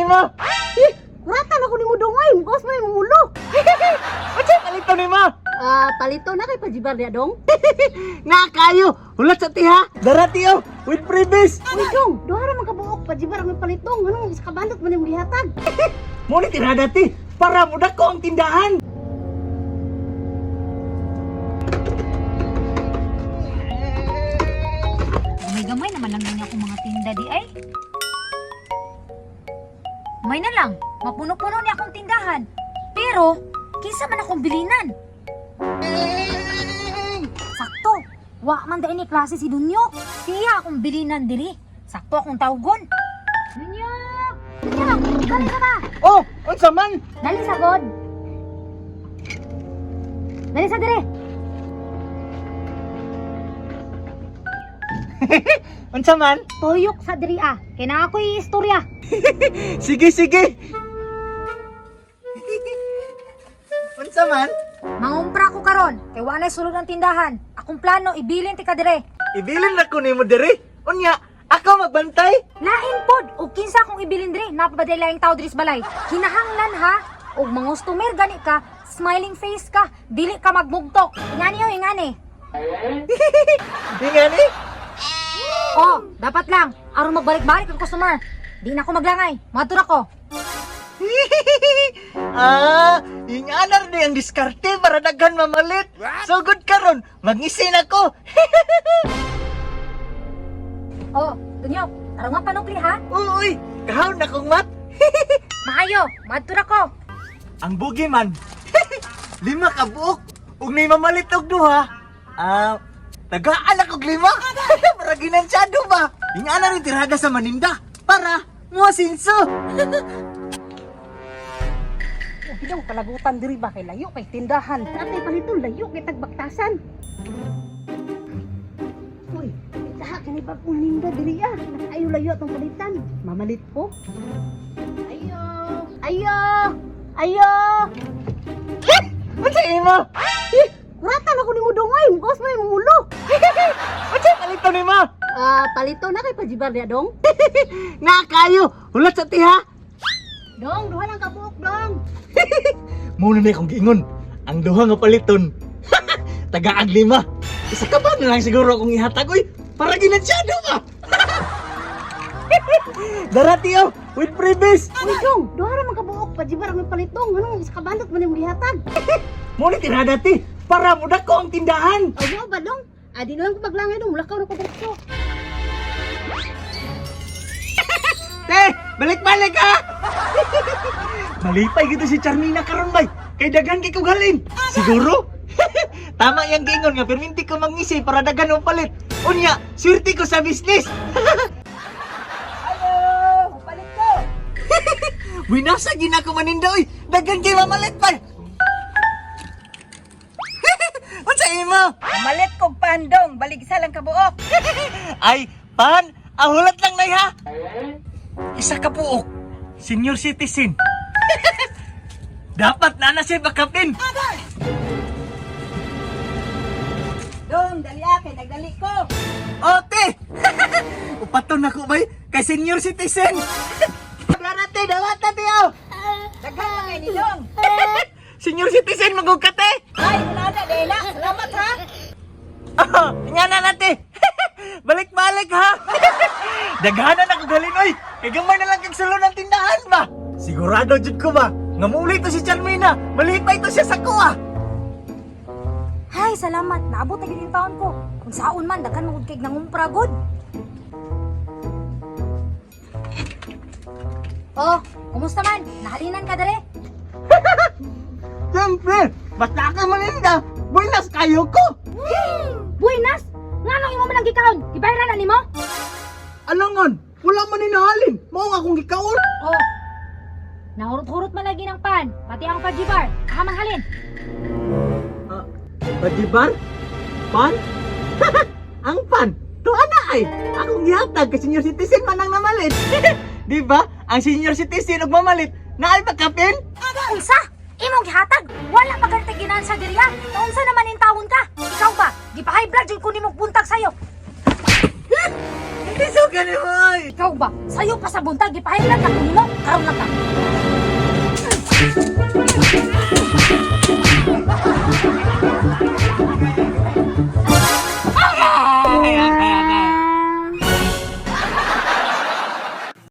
mo? Kuratan ako ni mo dongay, mukos mo yung ulo. Unsa palito ni mo? Palito na kay pajibar niya dong. Na kayo, hulat sa tiha. Darati oh, with freebies. Uy dong, duha ra man ka buok pajibar ang palitong. Anong isa ka bandot man yung gihatag? Mo ni tirada ti para mudak ko ang tindahan. Gamay-gamay naman lang niya akong mga tinda di ay. May na lang, mapuno-puno niya akong tindahan. Pero, kinsa man akong bilinan. Sakto, wa man dahil ni klase si Dunyo. Siya akong bilinan diri. Sakto akong tawgon. Dunyo! Dunyo, dali ka ba? Oh, unsa man? Dali sa god. Dali sa diri. Unsa man? Tuyok sa diri ah. Kaya na ako'y istorya. Sige, sige. Unsa man? Mangumpra ko karon. Kay wa na sulod ang tindahan. Akong plano ibilin ti ka dire. Ibilin na ko nimo diri. Unya, ako magbantay. Lain pod og kinsa akong ibilin dire. Napabaday laing tao diri sa balay. Kinahanglan ha. Og mangustomer gani ka, smiling face ka, dili ka magmugtok. Ingani yo ingani. Ingani? Oh, dapat lang aron magbalik-balik ang customer. Di na ako maglangay. Matur ako. Inganar di ang diskarte para daghan mamalit. So good karon, mangisin ako. Oh, Dunyo, aron nga panukli ha. Uy, kahon na kong mat. Maayo, matur ako. Ang bugi man. 5 ka buok. Ug may mamalit og duha. Tagaan ako 5. Para ginansyado ba? Ingana rin tirada sa maninda. Para muasinso. Bilang palagutan diri ba kay layo kay tindahan. Atay palito layo kay tagbaktasan. Uy, sa kini ba kung ninda diri ah. Nakayo layo atong palitan. Mamalit po. Ayo! Ayo! Ayo! Unsa imo? Kuratan ako ni mo dongay, mukos mo yung ulo. Unsa palito nimo? Palito na kay pajibar niya dong. Na kayo, hulat sa tiha. Dong, duha lang ka buok dong. Muna na akong giingon. Ang duha nga paliton. Tagaan 5. Isa ka ba na lang siguro akong ihatag, uy? Para ginansyado ba? Darati oh, with freebies. Uy dong, duha ra man ka buok pajibar ang palitong. Anong isa ka bandot man yung gihatag? Muna tirada ti, para mudak ko ang tindahan. Ay mo ba dong? Di na lang ko maglangay dong, mulakaw na ko bukso. Te, balik-balik ha! Malipay gito si Charmina karon bay. Kay daghan kay kog halin. Siguro? Tama yang giingon nga pero hindi ko mangisi para daghan og palit. Unya, swerte ko sa business. Ayo, palit ko. Winasa gid ako maninda oy. Daghan kay mamalit pa. Unsa imo? Malit kog pandong, baligsa lang ka buok. Ay, pan, ahulat lang nay ha. Isa ka puok. Senior citizen. Dapat na siya bakapin. Dong, dali kay nagdali ko. Ote! Upaton ako bay kay senior citizen. Darate, dawata tiyo. Daghan man kay ni Dong. Senior citizen magugkate. Ay, wala na, Dela. Salamat ha. Oh, nga na nate. Balik-balik ha. Daghanan ako galin oy. Kay gamay na lang kag salon ng tindahan ba? Sigurado jud ko ba? Nga muli to si Charmina. Malipay to siya sa kuha. Hay, salamat. Naabot na gid yung taon ko. Kung saon man, daghan magud kay nangumpra god. Oh, kumusta man? Nahalinan ka dere? Siyempre, basta ka maninda. Buenas kayo ko. Buenas! Nganong imo man ang gikaon? Gibayaran na nimo? Alangan, wala man inahalin. Mao nga akong gikaon. Oh. Nahurot-hurot man lagi ng pan, pati ang pajibar. Kaman halin. Padibar? Pan? Ang pan? Tuwa na ay. Akong gihatag kay senior citizen man ang namalit. Di ba? Ang senior citizen ug mamalit na ay magkapin? Unsa? Imong gihatag? Wala pa ganti ginansa diriya. Unsa naman in tawon ka? Ikaw ba? Gipa-high blood jud ko nimo buntag sayo. Isugan ni mo ay. Ikaw ba? Sayo pa sa buntag, ipahilan na ko nimo, karon lang ka.